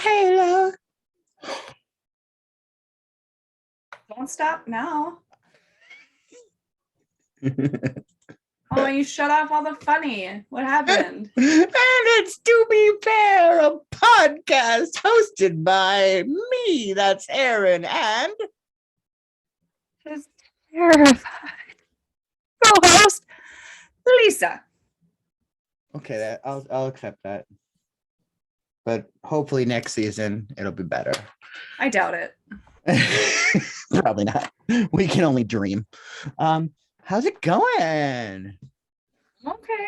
Hello. Don't stop now. Oh, you shut off all the funny. What happened? And it's To Be Fair, a podcast hosted by me, that's Ehryn, and His terrified co-host, Lisa. okay, I'll accept that. But hopefully next season it'll be better. I doubt it. Probably not. We can only dream. How's it going? Okay.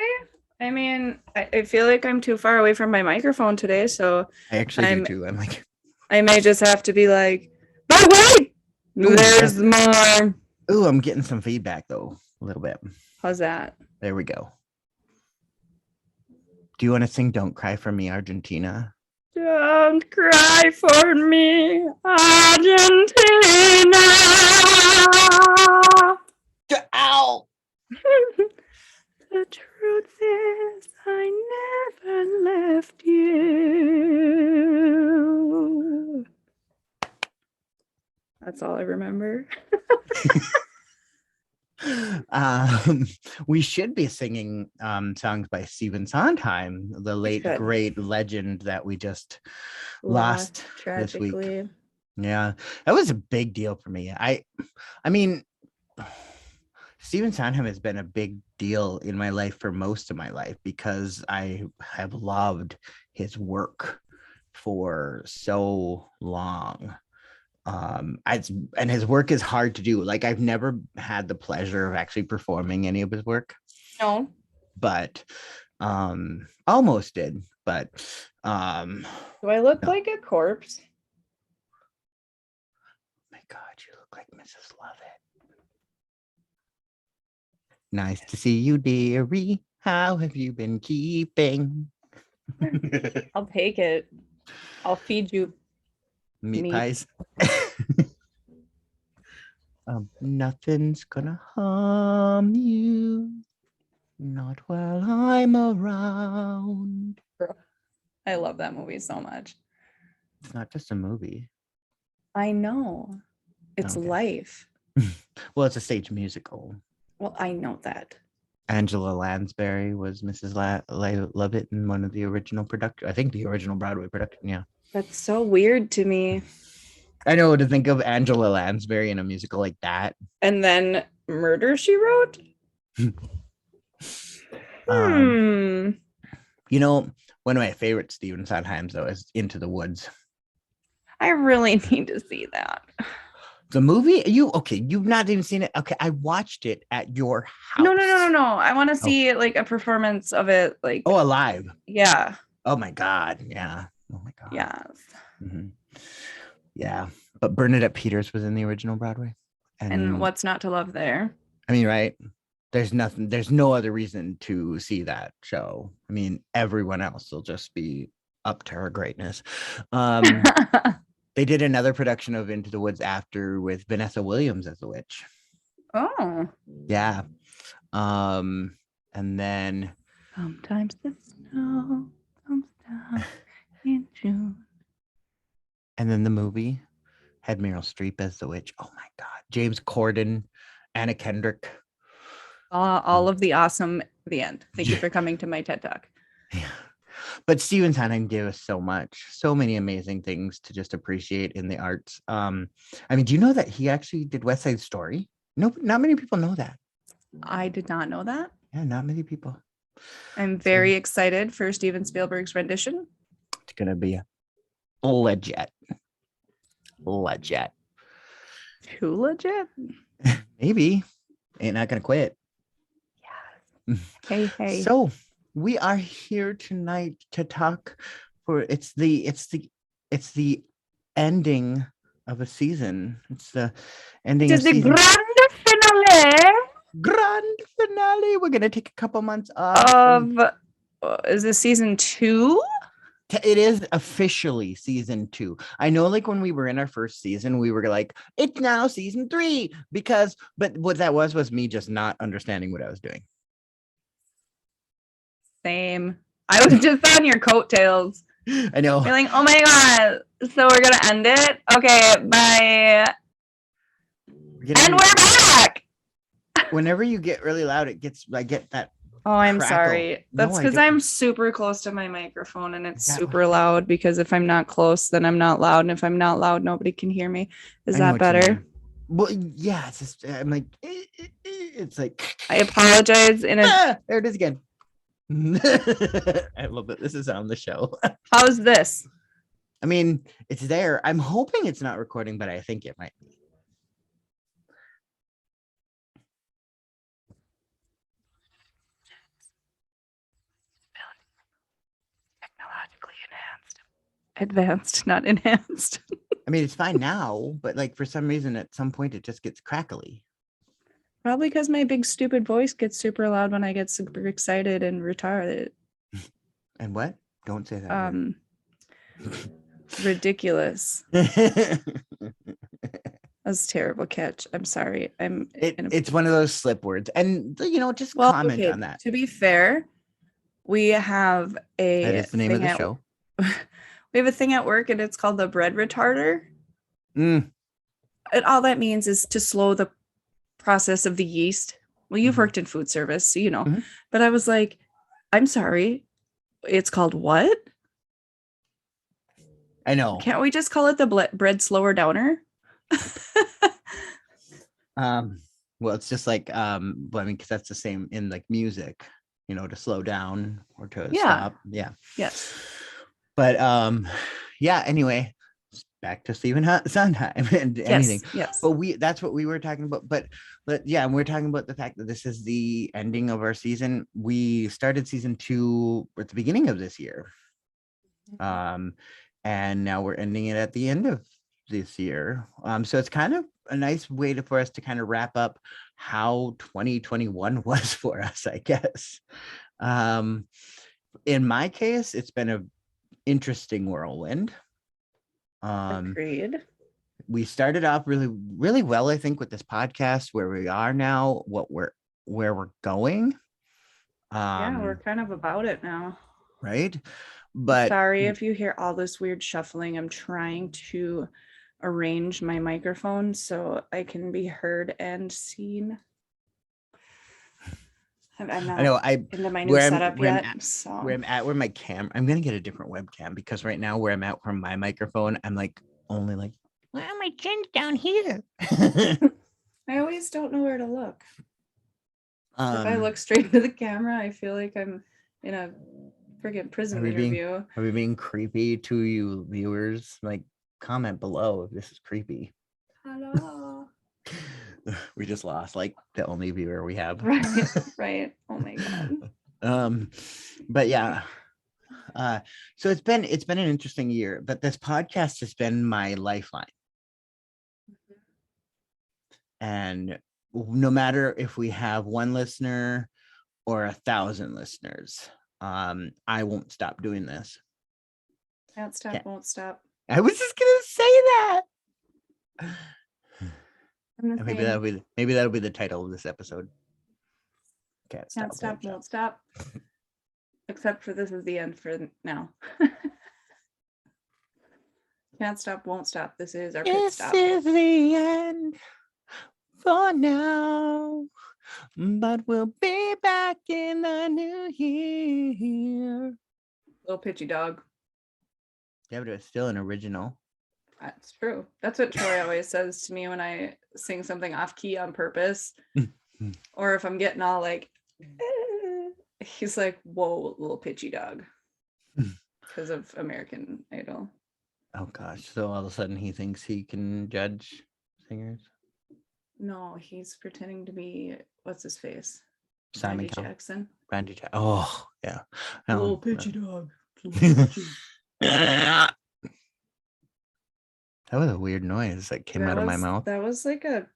I mean, I feel like I'm too far away from my microphone today, so I actually do too. I'm like, I may just have to be like, but wait, there's more. Ooh, I'm getting some feedback though, a little bit. How's that? There we go. Do you want to sing Don't Cry for Me, Argentina? Don't cry for me, Argentina. Ow! The truth is, I never left you. That's all I remember. We should be singing songs by Stephen Sondheim, the late great legend that we just lost tragically this week. Yeah, that was a big deal for me. I mean, Stephen Sondheim has been a big deal in my life for most of my life because I have loved his work for so long. And his work is hard to do. Like, I've never had the pleasure of actually performing any of his work. No. But almost did. But do I look like a corpse? Oh my God, you look like Mrs. Lovett. Nice to see you, dearie. How have you been keeping? I'll take it. I'll feed you meat pies. Nothing's gonna harm you, not while I'm around. I love that movie so much. It's not just a movie. I know. It's life. Well, it's a stage musical. Well, I know that. Angela Lansbury was Mrs. Lovett in one of the original production. I think the original Broadway production. Yeah. That's so weird to me. I know, to think of Angela Lansbury in a musical like that. And then Murder, She Wrote? You know, one of my favorite Stephen Sondheims, though, is Into the Woods. I really need to see that. The movie? You've not even seen it? Okay, I watched it at your house. No. I want to see like a performance of it. Like, alive. Yeah. Oh my God. Yeah. Oh my God. Yes. Mm-hmm. Yeah. But Bernadette Peters was in the original Broadway. And what's not to love there? I mean, right? There's no other reason to see that show. I mean, everyone else will just be up to her greatness. They did another production of Into the Woods after with Vanessa Williams as the witch. Oh. Yeah. And then sometimes the snow comes down in June. And then the movie had Meryl Streep as the witch. Oh my God. James Corden, Anna Kendrick. All of the awesome. The end. Thank you for coming to my TED Talk. Yeah. But Stephen Sondheim gave us so many amazing things to just appreciate in the arts. I mean, do you know that he actually did West Side Story? No, not many people know that. I did not know that. Yeah, not many people. I'm very excited for Steven Spielberg's rendition. It's gonna be legit. Too legit? Maybe. Ain't not gonna quit. Yeah. Hey. So we are here tonight to talk it's the ending of a season. It's the ending of season. Grand finale. We're gonna take a couple months off. Is this season 2? It is officially season 2. I know, like, when we were in our first season, we were like, it's now season 3 but what that was me just not understanding what I was doing. Same. I was just on your coattails. I know. You're like, oh my God. So we're going to end it? Okay, bye. And we're back. Whenever you get really loud, I get that. Oh, I'm sorry. That's because I'm super close to my microphone and it's super loud, because if I'm not close, then I'm not loud. And if I'm not loud, nobody can hear me. Is that better? Well, yeah, it's just, I'm like, it's like, I apologize. There it is again. I love that this is on the show. How's this? I mean, it's there. I'm hoping it's not recording, but I think it might be. Technologically advanced, not enhanced. I mean, it's fine now, but like for some reason, at some point, it just gets crackly. Probably because my big stupid voice gets super loud when I get super excited and retarded. And what? Don't say that. Ridiculous. That's a terrible catch. I'm sorry. It's one of those slip words, and just comment on that. To be fair, we have that is the name of the show. We have a thing at work, and it's called the bread retarder. And all that means is to slow the process of the yeast. Well, you've worked in food service, so you know. But I was like, I'm sorry, it's called what? I know. Can't we just call it the bread slower downer? Well, it's just like I mean, because that's the same in like music, to slow down or to stop. Yeah. Yes. But yeah, anyway, back to Stephen Sondheim and anything. Yes. But that's what we were talking about. But yeah, and we're talking about the fact that this is the ending of our season. We started season 2 at the beginning of this year. And now we're ending it at the end of this year. So it's kind of a nice way for us to kind of wrap up how 2021 was for us, I guess. In my case, it's been an interesting whirlwind. Agreed. We started off really, really well, I think, with this podcast, where we are now, where we're going. Yeah, we're kind of about it now. Right. But sorry if you hear all this weird shuffling. I'm trying to arrange my microphone so I can be heard and seen. I'm not into my new setup yet. Where my cam, I'm gonna get a different webcam, because right now where I'm at from my microphone, I'm like only like, where are my chins down here? I always don't know where to look. If I look straight into the camera, I feel like I'm in a freaking prison interview. Are we being creepy to you viewers? Like, comment below if this is creepy. Hello. We just lost like the only viewer we have. Right. Oh my God. But yeah. So it's been an interesting year, but this podcast has been my lifeline. And no matter if we have 1 listener or 1,000 listeners, I won't stop doing this. Can't stop, won't stop. I was just gonna say that. Maybe that'll be the title of this episode. Can't stop, won't stop. Except for this is the end for now. Can't stop, won't stop. This is our pit stop. This is the end for now, but we'll be back in the new year. Little pitchy dog. Yeah, but it's still an original. That's true. That's what Troy always says to me when I sing something off key on purpose. Or if I'm getting all like, he's like, whoa, little pitchy dog. Because of American Idol. Oh gosh. So all of a sudden he thinks he can judge singers? No, he's pretending to be, what's his face? Simon Jackson. Randy Jackson. Oh, yeah. Little pitchy dog. That was a weird noise that came out of my mouth. That was like a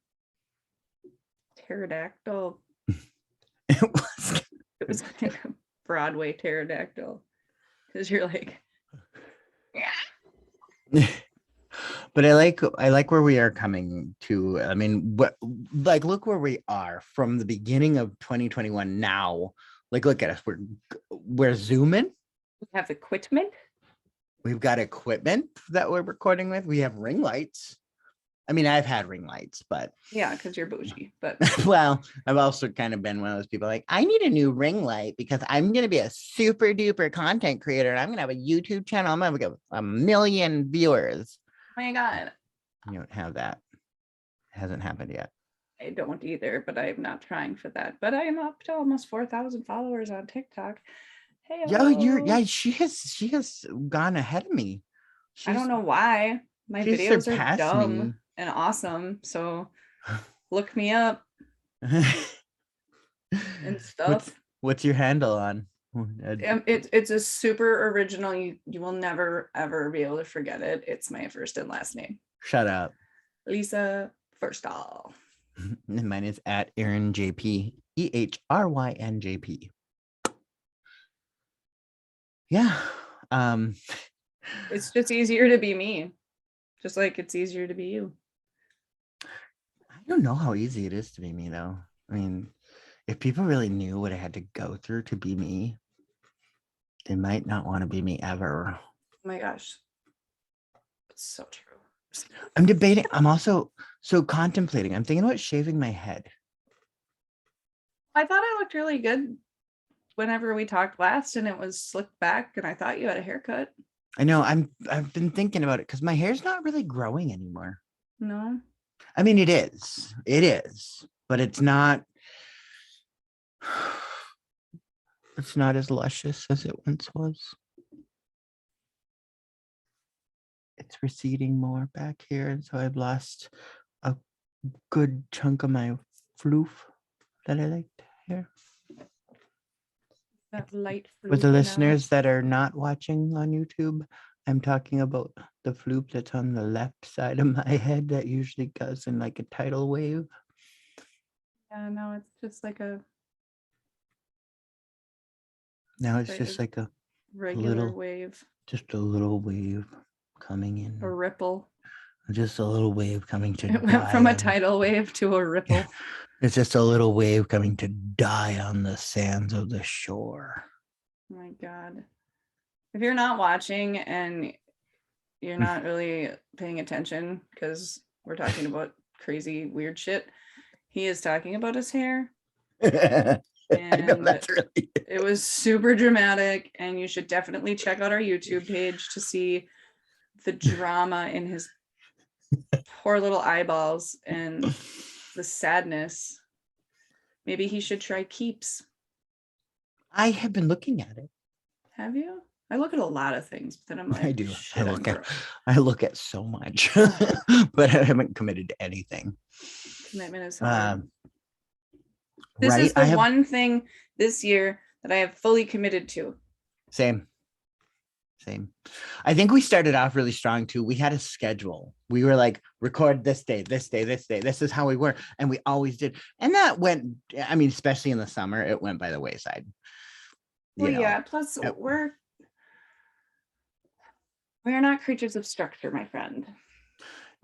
pterodactyl. It was like a Broadway pterodactyl. Because you're like, But I like where we are coming to. I mean, look where we are from the beginning of 2021 now. Like, look at us. We're zooming. We have equipment. We've got equipment that we're recording with. We have ring lights. I mean, I've had ring lights, but yeah, because you're bougie. But well, I've also kind of been one of those people like, I need a new ring light because I'm going to be a super duper content creator and I'm going to have a YouTube channel. I'm going to get 1 million viewers. Oh my God. You don't have that. It hasn't happened yet. I don't either, but I'm not trying for that. But I am up to almost 4,000 followers on TikTok. Hey, she has gone ahead of me. I don't know why. My videos are dumb me. And awesome. So look me up and stuff. What's your handle on? It's a super original. You will never ever be able to forget it. It's my first and last name. Shut up. Lisa Firstall. Mine is at Ehryn JP. EHRYNJP. Yeah. It's just easier to be me. Just like it's easier to be you. I don't know how easy it is to be me though. I mean, if people really knew what I had to go through to be me, they might not want to be me ever. Oh my gosh. It's so true. I'm debating. I'm also contemplating. I'm thinking about shaving my head. I thought I looked really good whenever we talked last and it was slicked back and I thought you had a haircut. I know. I've been thinking about it because my hair's not really growing anymore. No. I mean, it is, but it's not as luscious as it once was. It's receding more back here, and so I've lost a good chunk of my floof that I liked here. That light floof. For the listeners that are not watching on YouTube, I'm talking about the floof that's on the left side of my head that usually goes in like a tidal wave. Yeah, no, it's just like a. Now it's just like a regular wave. Just a little wave coming in. A ripple. Just a little wave coming to It went from a tidal wave to a ripple. It's just a little wave coming to die on the sands of the shore. Oh my God. If you're not watching and you're not really paying attention because we're talking about crazy, weird shit, he is talking about his hair. I know, that's really it was super dramatic, and you should definitely check out our YouTube page to see the drama in his poor little eyeballs and the sadness. Maybe he should try Keeps. I have been looking at it. Have you? I look at a lot of things, but then I'm like, I do. I look at so much, but I haven't committed to anything. Commitment is hard. This is the one thing this year that I have fully committed to. Same. I think we started off really strong too. We had a schedule. We were like, record this day, this day, this day. This is how we were. And we always did. And that went, I mean, especially in the summer, it went by the wayside. Well, yeah. Plus, we're not creatures of structure, my friend.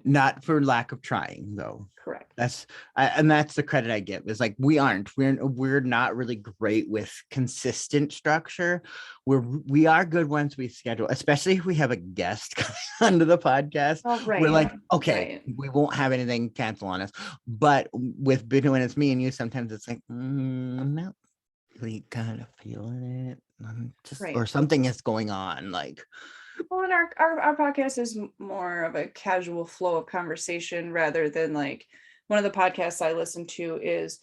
Not for lack of trying, though. Correct. That's the credit I give. Is like we're not really great with consistent structure. We are good once we schedule, especially if we have a guest onto the podcast. Oh, right. We're like, okay, we won't have anything cancel on us. But with when it's me and you, sometimes it's like, I'm not really kind of feeling it. I'm just or something is going on, like. Well, and our podcast is more of a casual flow of conversation rather than like one of the podcasts I listen to is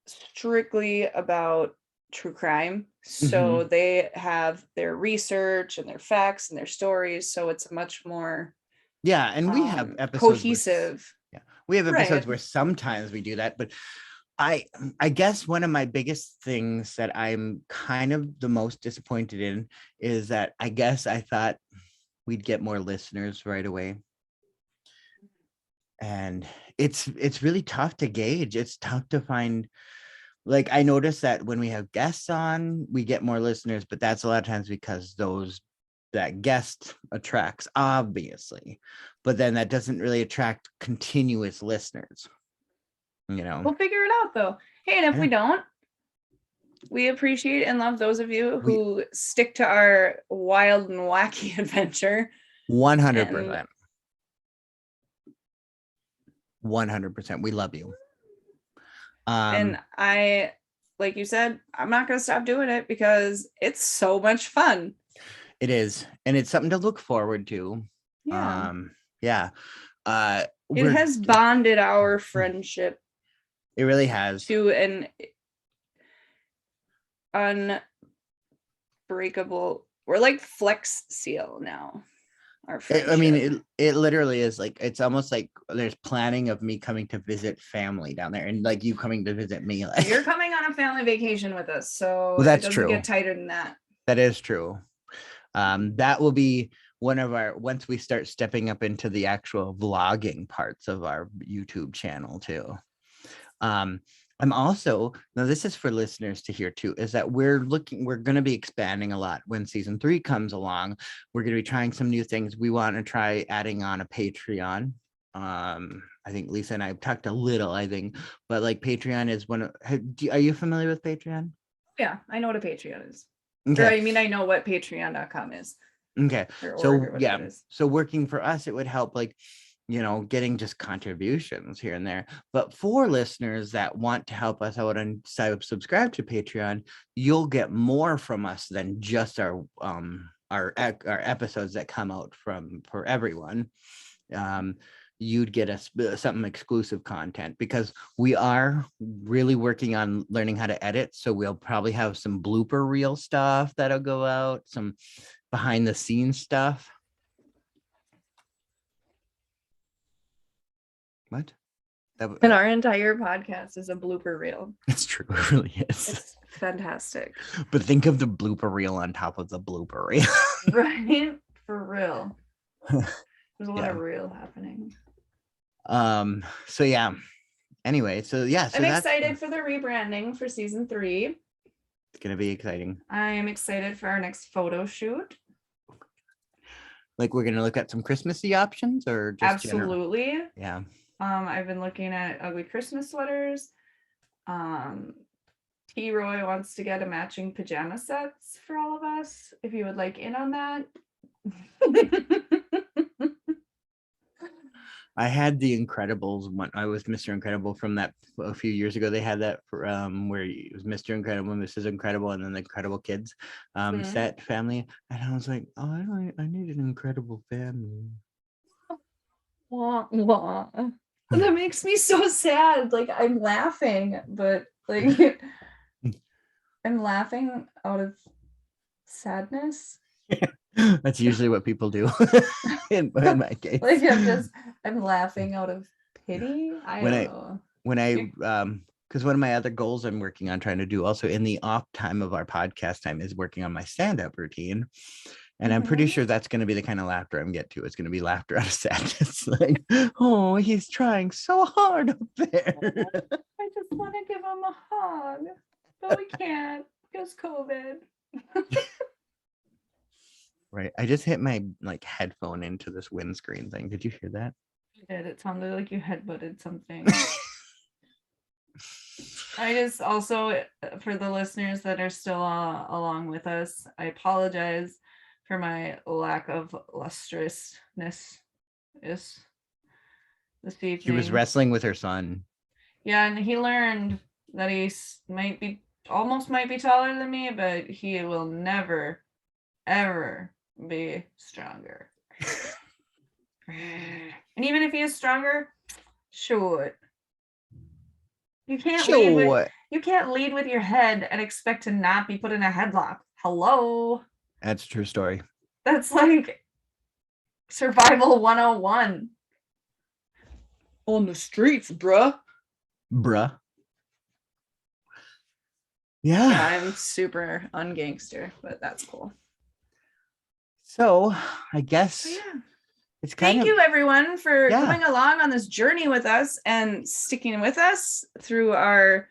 strictly about true crime. So they have their research and their facts and their stories. So it's much more and we have episodes cohesive. We have episodes where sometimes we do that, but I guess one of my biggest things that I'm kind of the most disappointed in is that I guess I thought we'd get more listeners right away. And it's really tough to gauge. It's tough to find, like, I noticed that when we have guests on, we get more listeners, but that's a lot of times because that guest attracts, obviously, but then that doesn't really attract continuous listeners. We'll figure it out though. Hey, and if we don't, We appreciate and love those of you who stick to our wild and wacky adventure. 100%. 100%. We love you. And I, like you said, I'm not going to stop doing it because it's so much fun. It is. And it's something to look forward to. Yeah. It has bonded our friendship. It really has. To an unbreakable, we're like Flex Seal now. Our friendship. It literally is like, it's almost like there's planning of me coming to visit family down there and like you coming to visit me. Like, you're coming on a family vacation with us, so that's it doesn't true. Get tighter than that. That is true. That will be one of our, once we start stepping up into the actual vlogging parts of our YouTube channel too. I'm also, now this is for listeners to hear too, is that we're going to be expanding a lot when season 3 comes along. We're going to be trying some new things. We want to try adding on a Patreon. I think Lisa and I have talked a little, but like Patreon is one of, are you familiar with Patreon? Yeah, I know what a Patreon is. Okay. Or, I know what patreon.com is. Okay. So working for us, it would help like, getting just contributions here and there. But for listeners that want to help us out and subscribe to Patreon, you'll get more from us than just our episodes that come out for everyone. You'd get us something exclusive content because we are really working on learning how to edit. So we'll probably have some blooper reel stuff that'll go out, some behind the scenes stuff. What? And our entire podcast is a blooper reel. It's true. It really is. It's fantastic. But think of the blooper reel on top of the blooper reel. Right? For real. There's a lot of real happening. So yeah. Anyway, so yeah. So I'm excited for the rebranding for season 3. It's gonna be exciting. I am excited for our next photo shoot. Like we're gonna look at some Christmassy options or just absolutely general? Yeah. I've been looking at ugly Christmas sweaters. T. Roy wants to get a matching pajama sets for all of us. If you would like in on that. I had the Incredibles when I was Mr. Incredible from that a few years ago. They had that for, where it was Mr. Incredible, Mrs. Incredible, and then the Incredible Kids set family. And I was like, oh, I need an incredible family. Wah, wah. That makes me so sad. Like I'm laughing, but like I'm laughing out of sadness. That's usually what people do in my case. Like I'm laughing out of pity. I don't know. Because one of my other goals I'm working on trying to do also in the off time of our podcast time is working on my stand-up routine. And I'm pretty sure that's going to be the kind of laughter I'm get to. It's going to be laughter out of sadness. Like, oh, he's trying so hard up there. I just want to give him a hug, but we can't because COVID. Right. I just hit my headphone into this windscreen thing. Did you hear that? I did. It sounded like you headbutted something. I just also, for the listeners that are still along with us, I apologize for my lack of lustrousness this evening. She was wrestling with her son. Yeah, and he learned that he might be taller than me, but he will never, ever be stronger. And even if he is stronger, sure. You can't lead with your head and expect to not be put in a headlock. Hello. That's a true story. That's like survival 101. On the streets, bruh. Yeah. I'm super ungangster, but that's cool. So I guess it's Thank you everyone for coming along on this journey with us and sticking with us through our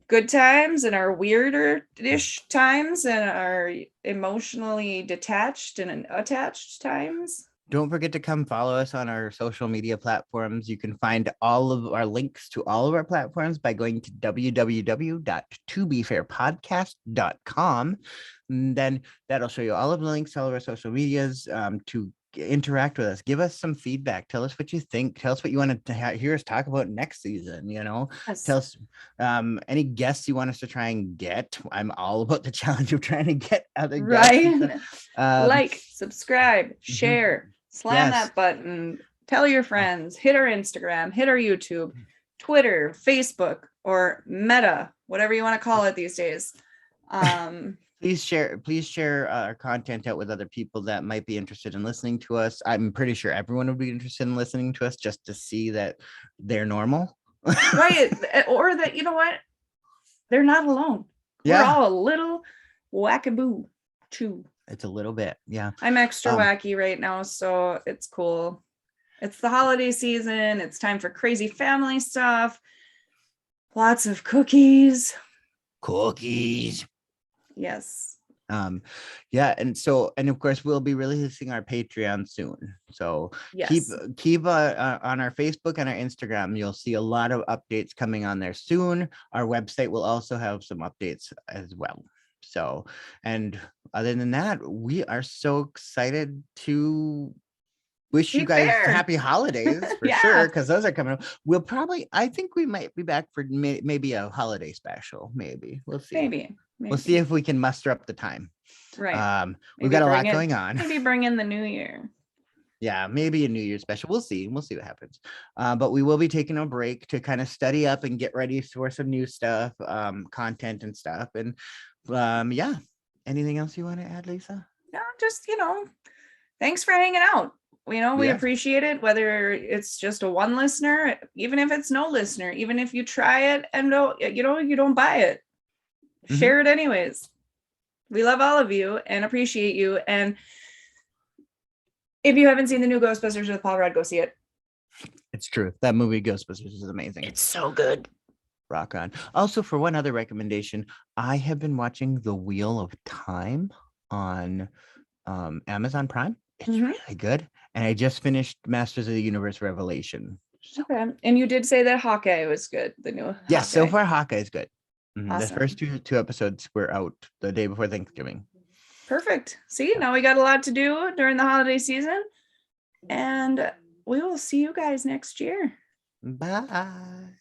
good times and our weirder-ish times and our emotionally detached and attached times. Don't forget to come follow us on our social media platforms. You can find all of our links to all of our platforms by going to www.tobefairpodcast.com. And then that'll show you all of the links to all of our social medias to interact with us. Give us some feedback. Tell us what you think. Tell us what you want to hear us talk about next season. Yes. Tell us any guests you want us to try and get. I'm all about the challenge of trying to get other guests. Like, subscribe, share, slam that button, tell your friends, hit our Instagram, hit our YouTube, Twitter, Facebook, or Meta, whatever you want to call it these days. Please share our content out with other people that might be interested in listening to us. I'm pretty sure everyone would be interested in listening to us just to see that they're normal. Right. Or that, you know what? They're not alone. Yeah. We're all a little wackaboo too. It's a little bit. Yeah. I'm extra wacky right now, so it's cool. It's the holiday season. It's time for crazy family stuff. Lots of cookies. Yes. Yeah, and of course we'll be releasing our Patreon soon. So yes. keep on our Facebook and our Instagram. You'll see a lot of updates coming on there soon. Our website will also have some updates as well. So, and other than that, we are so excited to wish you guys happy holidays for sure, because those are coming up. I think we might be back for maybe a holiday special. Maybe we'll see. Maybe we'll see if we can muster up the time. Right. We've got a lot going on. Maybe bring in the new year. Yeah, maybe a New Year's special. We'll see what happens. But we will be taking a break to kind of study up and get ready for some new stuff, content and stuff. And yeah. Anything else you want to add, Lisa? No, just thanks for hanging out. We appreciate it, whether it's just a one listener, even if it's no listener, even if you try it and you don't buy it, share it anyways. We love all of you and appreciate you. And if you haven't seen the new Ghostbusters with Paul Rudd, go see it. It's true. That movie Ghostbusters is amazing. It's so good. Rock on. Also, for one other recommendation, I have been watching The Wheel of Time on Amazon Prime. It's really good. And I just finished Masters of the Universe Revelation. Okay. And you did say that Hawkeye was good. The new Hawkeye. Yes, so far Hawkeye is good. Awesome. The first two episodes were out the day before Thanksgiving. Perfect. See, now we got a lot to do during the holiday season. And we will see you guys next year. Bye.